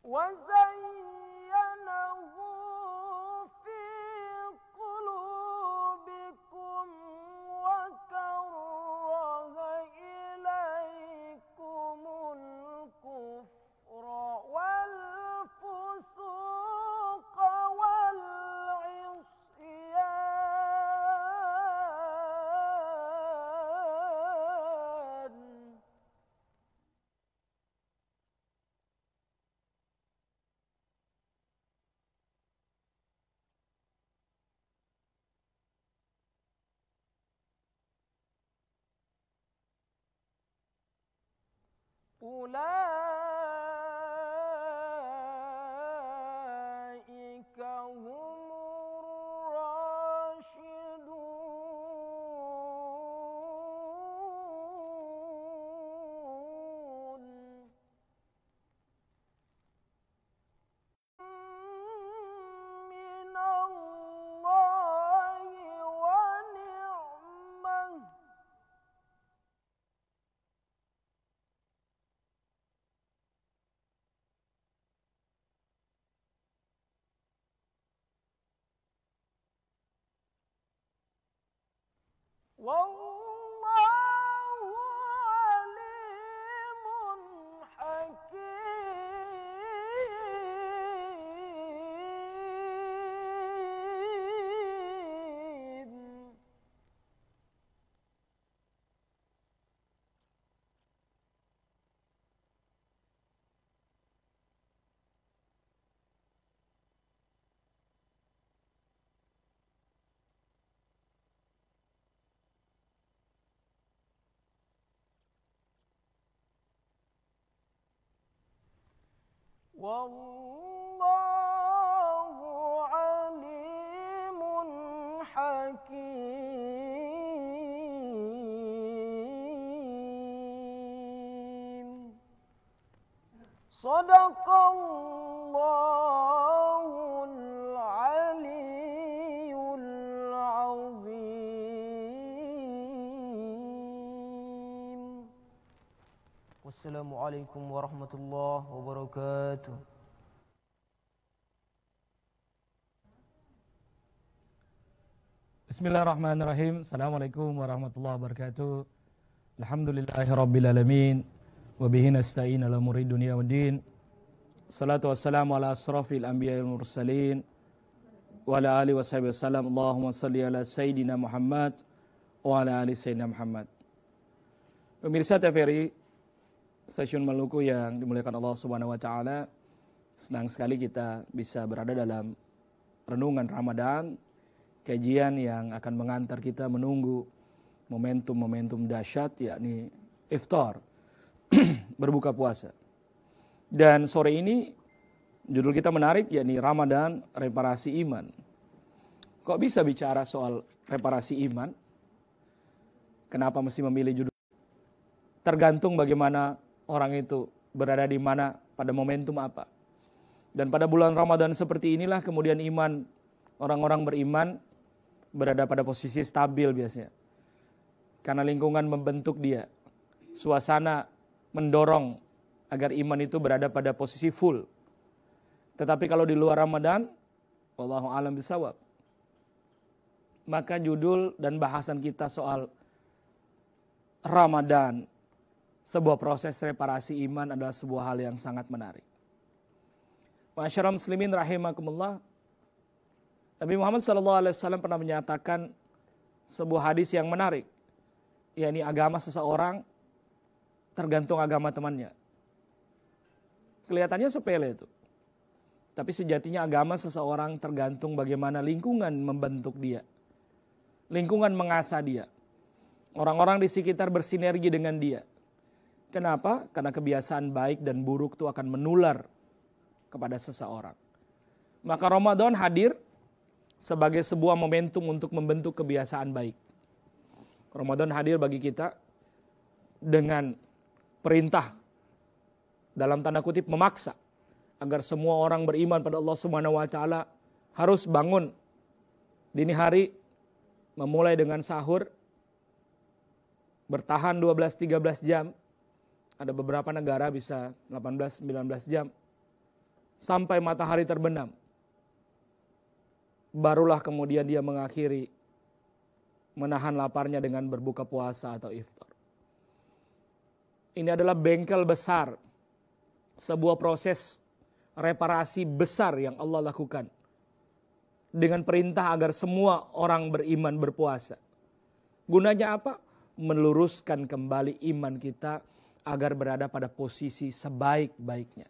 وزينه في قلوبكم وكره إليكم الكفر والفسوق والعصيان أولئك هم الراشدون من الله ونعمة والله عليم حكيم والله عليم حكيم صدق الله العلي العظيم. Wassalamualaikum warahmatullahi wabarakatuh. Bismillahirrahmanirrahim. Assalamualaikum warahmatullahi wabarakatuh. Alhamdulillahirrabbilalamin. Wabihi nasta'in ala umuri dunia wa din. Salatu wassalamu ala asrafil anbiya wal mursalin wa ala alihi wa sahbihi wasallam. Allahumma salli ala Sayyidina Muhammad wa ala ali Sayyidina Muhammad. Pemirsa TVRI Stasiun Maluku yang dimuliakan Allah Subhanahu wa taala, senang sekali kita bisa berada dalam renungan Ramadan, kajian yang akan mengantar kita menunggu momentum-momentum dahsyat, yakni iftar, berbuka puasa. Dan sore ini judul kita menarik, yakni Ramadan Reparasi Iman. Kok bisa bicara soal reparasi iman? Kenapa mesti memilih judul? Tergantung bagaimana orang itu berada di mana, pada momentum apa. Dan pada bulan Ramadan seperti inilah kemudian iman, orang-orang beriman berada pada posisi stabil biasanya. Karena lingkungan membentuk dia. Suasana mendorong agar iman itu berada pada posisi full. Tetapi kalau di luar Ramadan, wallahu a'lam bishawab, maka judul dan bahasan kita soal Ramadan, sebuah proses reparasi iman, adalah sebuah hal yang sangat menarik. Ma'asyiral muslimin rahimakumullah. Nabi Muhammad SAW pernah menyatakan sebuah hadis yang menarik, yakni agama seseorang tergantung agama temannya. Kelihatannya sepele itu, tapi sejatinya agama seseorang tergantung bagaimana lingkungan membentuk dia, lingkungan mengasah dia, orang-orang di sekitar bersinergi dengan dia. Kenapa? Karena kebiasaan baik dan buruk itu akan menular kepada seseorang. Maka Ramadan hadir sebagai sebuah momentum untuk membentuk kebiasaan baik. Ramadan hadir bagi kita dengan perintah, dalam tanda kutip memaksa, agar semua orang beriman pada Allah Subhanahu wa taala harus bangun dini hari, memulai dengan sahur, bertahan 12-13 jam. Ada beberapa negara bisa 18-19 jam. sampai matahari terbenam. Barulah kemudian dia mengakhiri menahan laparnya dengan berbuka puasa atau iftar. Ini adalah bengkel besar, sebuah proses reparasi besar yang Allah lakukan dengan perintah agar semua orang beriman berpuasa. Gunanya apa? Meluruskan kembali iman kita agar berada pada posisi sebaik-baiknya.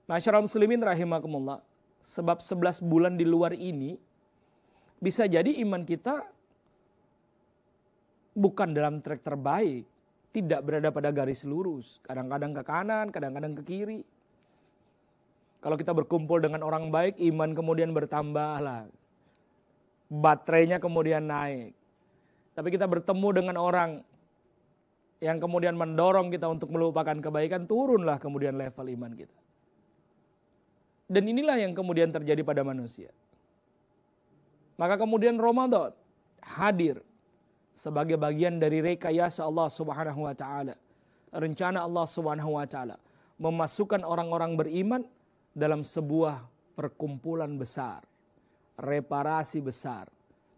Masyarakat muslimin rahimakumullah, sebab 11 bulan di luar ini bisa jadi iman kita bukan dalam track terbaik, tidak berada pada garis lurus, kadang-kadang ke kanan, kadang-kadang ke kiri. Kalau kita berkumpul dengan orang baik, iman kemudian bertambah lah, baterainya kemudian naik. Tapi kita bertemu dengan orang yang kemudian mendorong kita untuk melupakan kebaikan, turunlah kemudian level iman kita. Dan inilah yang kemudian terjadi pada manusia. Maka kemudian Ramadan hadir sebagai bagian dari rekayasa Allah Subhanahu wa taala. Rencana Allah Subhanahu wa taala memasukkan orang-orang beriman dalam sebuah perkumpulan besar, reparasi besar,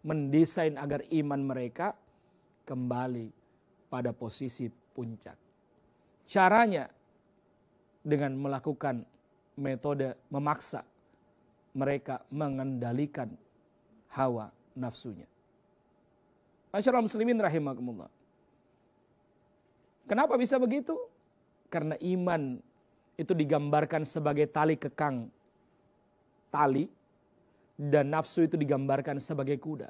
mendesain agar iman mereka kembali pada posisi puncak. Caranya dengan melakukan metode memaksa mereka mengendalikan hawa nafsunya. Masyarakat muslimin rahimakumullah. Kenapa bisa begitu? Karena iman itu digambarkan sebagai tali kekang tali, dan nafsu itu digambarkan sebagai kuda.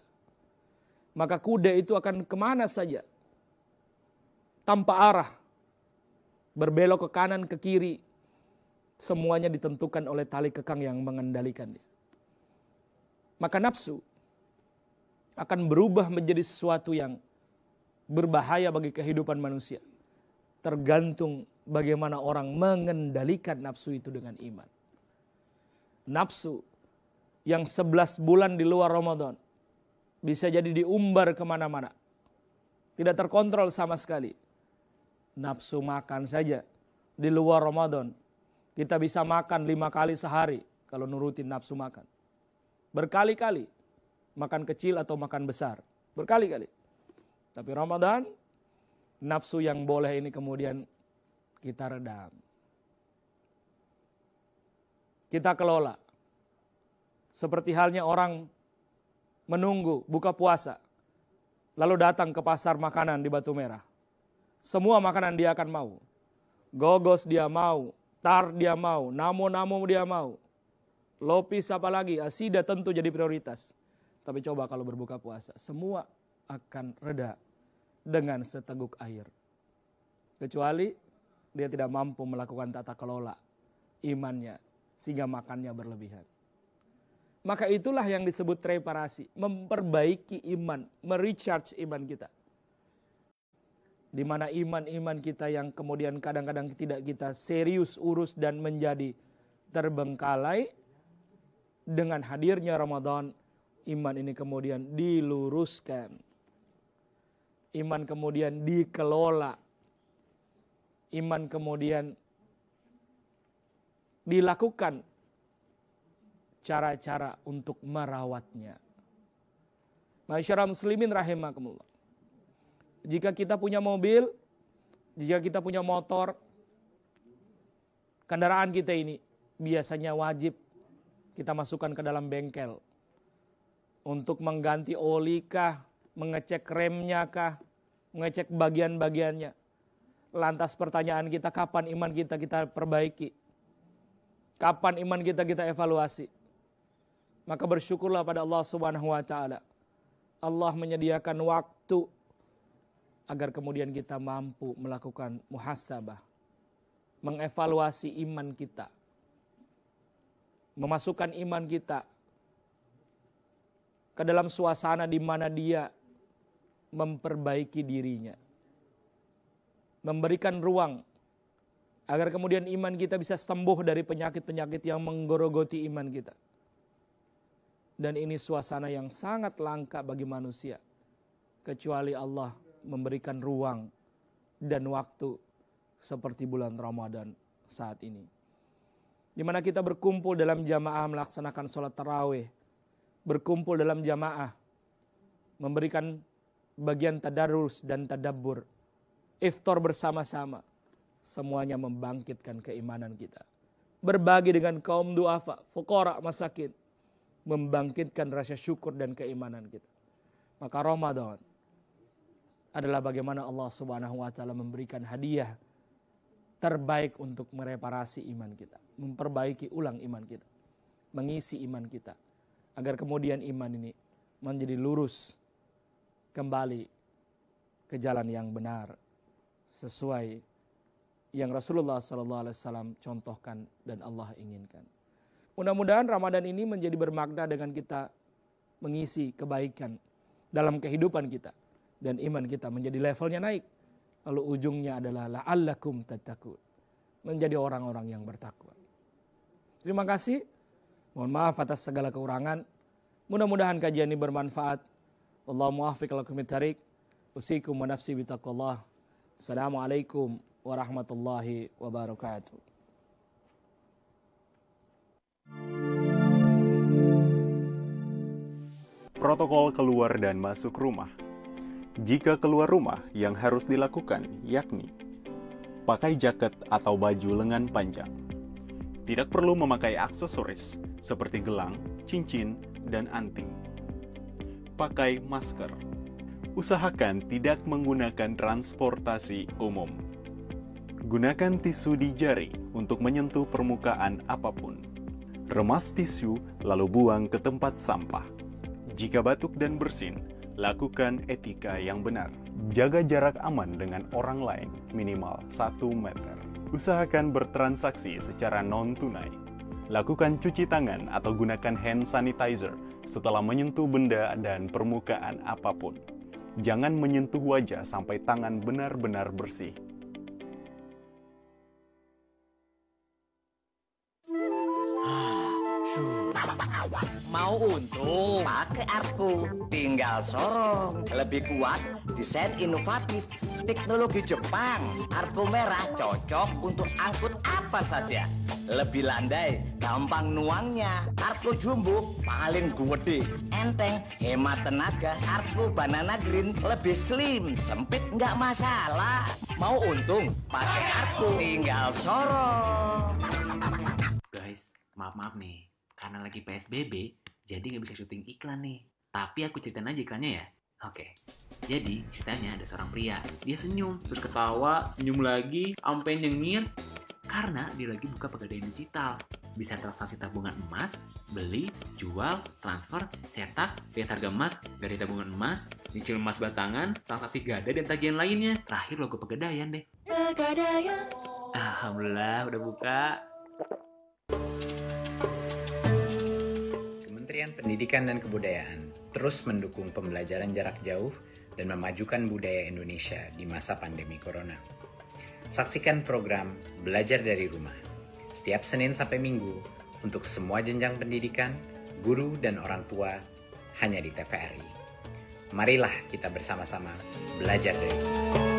Maka kuda itu akan kemana saja, tanpa arah, berbelok ke kanan, ke kiri, semuanya ditentukan oleh tali kekang yang mengendalikan dia. Maka nafsu akan berubah menjadi sesuatu yang berbahaya bagi kehidupan manusia. Tergantung bagaimana orang mengendalikan nafsu itu dengan iman. Nafsu yang 11 bulan di luar Ramadan bisa jadi diumbar kemana-mana, tidak terkontrol sama sekali. Nafsu makan saja di luar Ramadan, kita bisa makan 5 kali sehari kalau nurutin nafsu makan. Berkali-kali, makan kecil atau makan besar, berkali-kali. Tapi Ramadan, nafsu yang boleh ini kemudian kita redam, kita kelola. Seperti halnya orang menunggu buka puasa, lalu datang ke pasar makanan di Batu Merah. Semua makanan dia akan mau. Gogos dia mau, tar dia mau, namo-namo dia mau. Lopis apalagi, asida tentu jadi prioritas. Tapi coba kalau berbuka puasa, semua akan reda dengan seteguk air. Kecuali dia tidak mampu melakukan tata kelola imannya sehingga makannya berlebihan. Maka itulah yang disebut reparasi, memperbaiki iman, merecharge iman kita. Di mana iman-iman kita yang kemudian kadang-kadang tidak kita serius urus dan menjadi terbengkalai, dengan hadirnya Ramadan, iman ini kemudian diluruskan. Iman kemudian dikelola. Iman kemudian dilakukan cara-cara untuk merawatnya. Masyarakat muslimin rahimakumullah. Jika kita punya mobil, jika kita punya motor, kendaraan kita ini biasanya wajib kita masukkan ke dalam bengkel untuk mengganti oli kah, mengecek remnya kah, mengecek bagian-bagiannya. Lantas pertanyaan kita, kapan iman kita perbaiki? Kapan iman kita evaluasi? Maka bersyukurlah pada Allah Subhanahu wa taala. Allah menyediakan waktu agar kemudian kita mampu melakukan muhasabah, mengevaluasi iman kita, memasukkan iman kita ke dalam suasana di mana dia memperbaiki dirinya, memberikan ruang agar kemudian iman kita bisa sembuh dari penyakit-penyakit yang menggerogoti iman kita. Dan ini suasana yang sangat langka bagi manusia, kecuali Allah memberikan ruang dan waktu seperti bulan Ramadan saat ini. di mana kita berkumpul dalam jamaah melaksanakan sholat tarawih, berkumpul dalam jamaah, memberikan bagian tadarus dan tadabbur, iftar bersama-sama, semuanya membangkitkan keimanan kita. Berbagi dengan kaum duafa, fuqara, masakin, membangkitkan rasa syukur dan keimanan kita. Maka Ramadan adalah bagaimana Allah Subhanahu wa taala memberikan hadiah terbaik untuk mereparasi iman kita, memperbaiki ulang iman kita, mengisi iman kita, agar kemudian iman ini menjadi lurus kembali ke jalan yang benar, sesuai yang Rasulullah SAW contohkan dan Allah inginkan. Mudah-mudahan Ramadan ini menjadi bermakna dengan kita mengisi kebaikan dalam kehidupan kita, dan iman kita menjadi levelnya naik. Lalu ujungnya adalah la'allakum tattaqun, menjadi orang-orang yang bertakwa. Terima kasih. Mohon maaf atas segala kekurangan. Mudah-mudahan kajian ini bermanfaat. Wallahu muwaffiq ila aqwamit thariq. Usikum wa nafsi bitaqwallah. Assalamualaikum warahmatullahi wabarakatuh. Protokol keluar dan masuk rumah. Jika keluar rumah, yang harus dilakukan yakni pakai jaket atau baju lengan panjang. Tidak perlu memakai aksesoris seperti gelang, cincin, dan anting. Pakai masker. Usahakan tidak menggunakan transportasi umum. Gunakan tisu di jari untuk menyentuh permukaan apapun. Remas tisu lalu buang ke tempat sampah. Jika batuk dan bersin, lakukan etika yang benar. Jaga jarak aman dengan orang lain minimal 1 meter. Usahakan bertransaksi secara non-tunai. Lakukan cuci tangan atau gunakan hand sanitizer setelah menyentuh benda dan permukaan apapun. Jangan menyentuh wajah sampai tangan benar-benar bersih. Mau untung? Pakai Artku. Tinggal sorong. Lebih kuat, desain inovatif, teknologi Jepang. Artku merah cocok untuk angkut apa saja. Lebih landai, gampang nuangnya. Artku jumbo paling gede, enteng, hemat tenaga. Artku banana green lebih slim, sempit nggak masalah. Mau untung? Pakai Artku. Tinggal sorong. Guys, maaf nih. Karena lagi PSBB, jadi nggak bisa syuting iklan nih. Tapi aku ceritain aja iklannya ya. Oke. Jadi ceritanya ada seorang pria. Dia senyum, terus ketawa, senyum lagi, sampai nyengir. Karena dia lagi buka pegadaian digital. Bisa transaksi tabungan emas, beli, jual, transfer, cetak, lihat harga emas, dari tabungan emas, nyicil emas batangan, transaksi gada, dan tagihan lainnya. Terakhir logo pegadaian deh. Pegadaian. Alhamdulillah udah buka. Kementerian Pendidikan dan Kebudayaan terus mendukung pembelajaran jarak jauh dan memajukan budaya Indonesia di masa pandemi Corona. Saksikan program Belajar dari Rumah setiap Senin sampai Minggu untuk semua jenjang pendidikan, guru, dan orang tua hanya di TVRI. Marilah kita bersama-sama belajar dari rumah.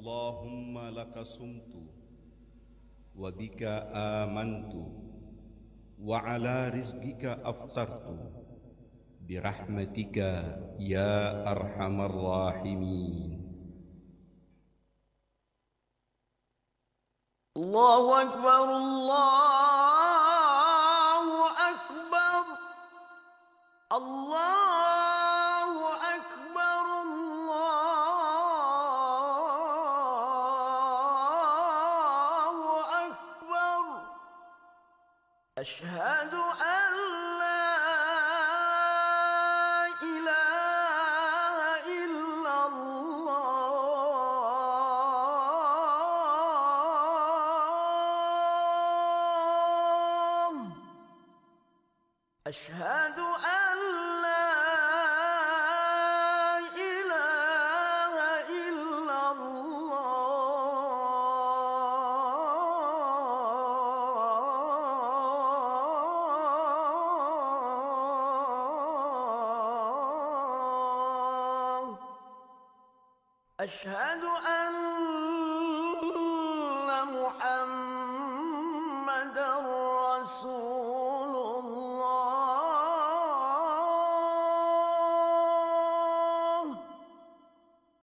اللهم لك صمت وبك آمنت وعلى رزقك أفطرت برحمتك يا أرحم الراحمين. الله أكبر الله أكبر الله أكبر الله أكبر أشهد أن لا إله إلا الله أشهد أن لا إله إلا الله أشهد أن